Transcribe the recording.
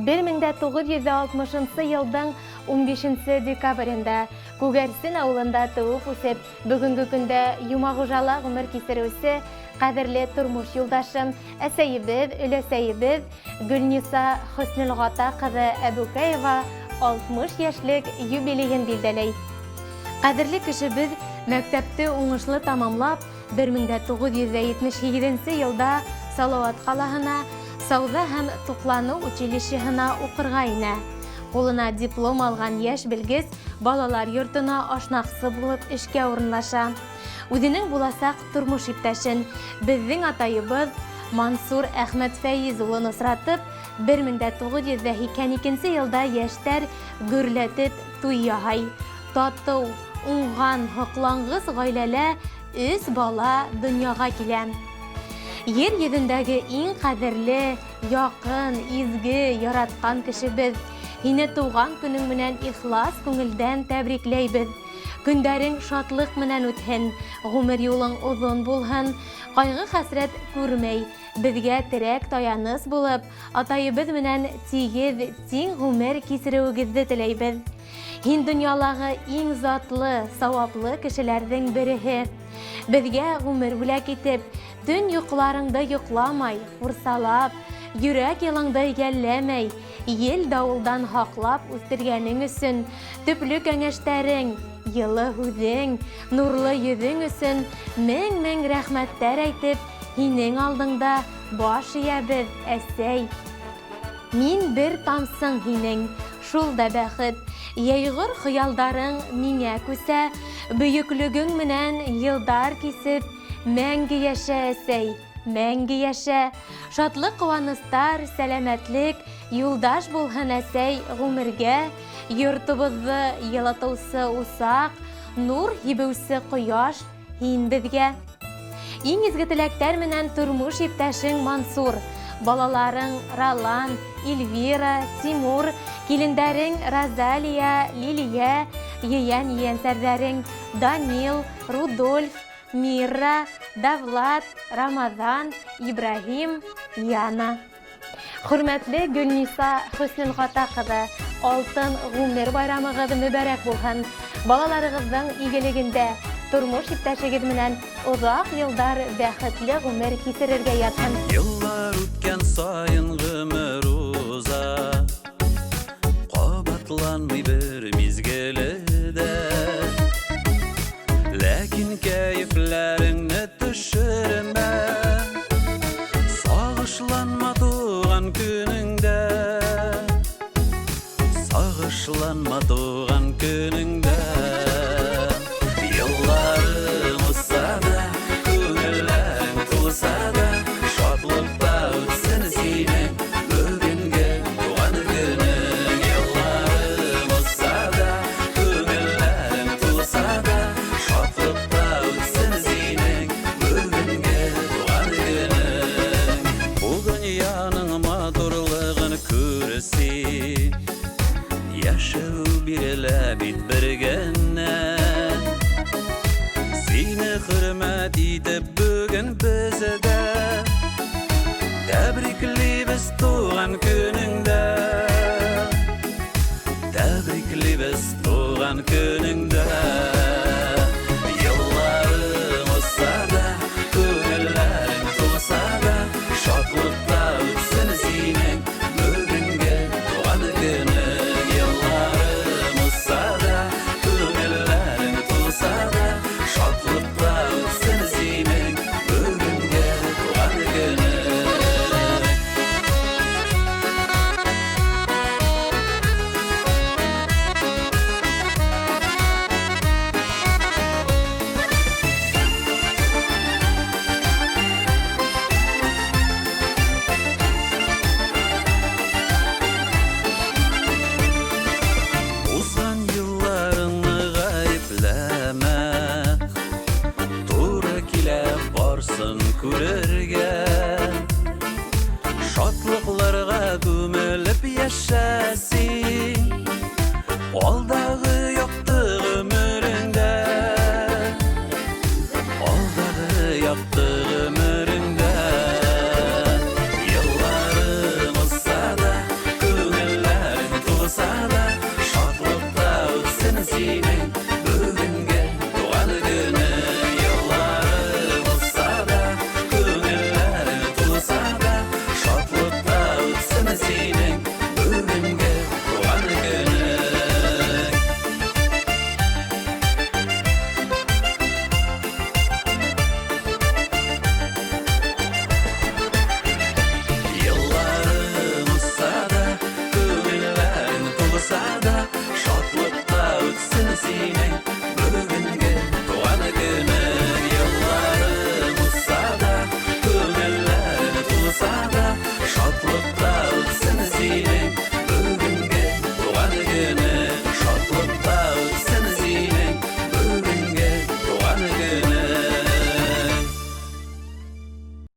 1960 елдің 15 декабрында Күгәрсен ауылында туып үсеп, бүгінгі күнді Юмағужала ғұмыр кесірусі қадірлі тұрмыш юлдашым, әсәйібіз, өләсәйібіз Гүлниса Хөснелғата қызы Әбукаева 60 яшьлек юбилейін билдәләй. Қадірлі кіші біз мәктәпті оңышлы тамамлап, 1977 елда Салауат қалағына Сауда һәм туклану училищеһына укырга инә. Қолына диплом алған яшь белгес балалар йортына ашнақсы булып эшкә урынлаша. Үзенең буласак тормыш иптәшен безнең атайыбыз Мансур Әхмәт Фәйиз улын осратып, 1982 елда яшьтәр гөрләтеп туй яһай. Тату, уңган, хоклангыз гаиләле 3 бала дөньяга килә. Ер йөзендәге иң кадерле, якын, изге, яраткан кешебез. Һине туган көнең менән ихлас күңелдән тәбрикләйбез. Көндәрең шатлык менән үтһен, гомер юлың узын булһын, кайгы хәсрәт күрмәй, безгә терәк таяныс булып, атайыбыз менән тигез, тиң гомер кисерүегезне теләйбез. Һин дөньялагы иң затлы, саваплы кешеләрнең береһе. Безгә гомер бүләк итеп, төн йокларыңды йокламай, урсалап, йөрәк ялыңды йәлләмәй, ел давылдан хаклап үстергәнең өсөн, төпле кәңәштәрең, йылы һүзең, нурлы йөзең өсөн мең-мең рәхмәттәр әйтеп, һинең алдыңда баш иябез, әсәй. Мин бер тамсың һинең, шул да бәхет, яйгыр хыялдарың миңә күсә, бөйөклөгең менән йылдар кисеп, мәңге яшә, әсәй, мәңге яшә. Шатлык, куаныстар, сәламәтлек, юлдаш булһын, әсәй, гомергә, йортыбызны йылытыусы усак, нур һибеүсе кояш һин безгә. Иң изге теләктәр менән тормыш иптәшең Мансур, балаларың Ралан, Эльвира, Тимур, килендәрең Розалия, Лилия, ейән-ейәнсәрҙәрең Данил, Рудольф, Мира, Давлат, Рамазан, Ибрахим, Яна. Хөрмәтле Гөлниса Хөснелғата кызы, алтын ғүмер байрамығыз мүбәрәк булһын. Балаларығыздың игелегендә, тормыш иптәшегез менән озак йылдар бәхетле ғүмер кисерергә ятһын. Йыллар үткән сайын ғүмер уза, кабатланмый бер мизгеледә. Ләкин кәйефләреңне төшермә, сагышланма туган көнеңдә, сагышланма туган көнеңдә. Елларың узса да, күңелләрең тулса да, шатлыкта үтсен синең бүгенге туган көнең. Елларың узса да, күңелләрең тулса да, шатлыкта үтсен синең бүгенге туган көнең. Бу дөньяның матурлыгын күрсен, яшәү бирелә бит бер генә. Сине хөрмәт итеп бүген бездә, тәбриклибез туган көнеңне.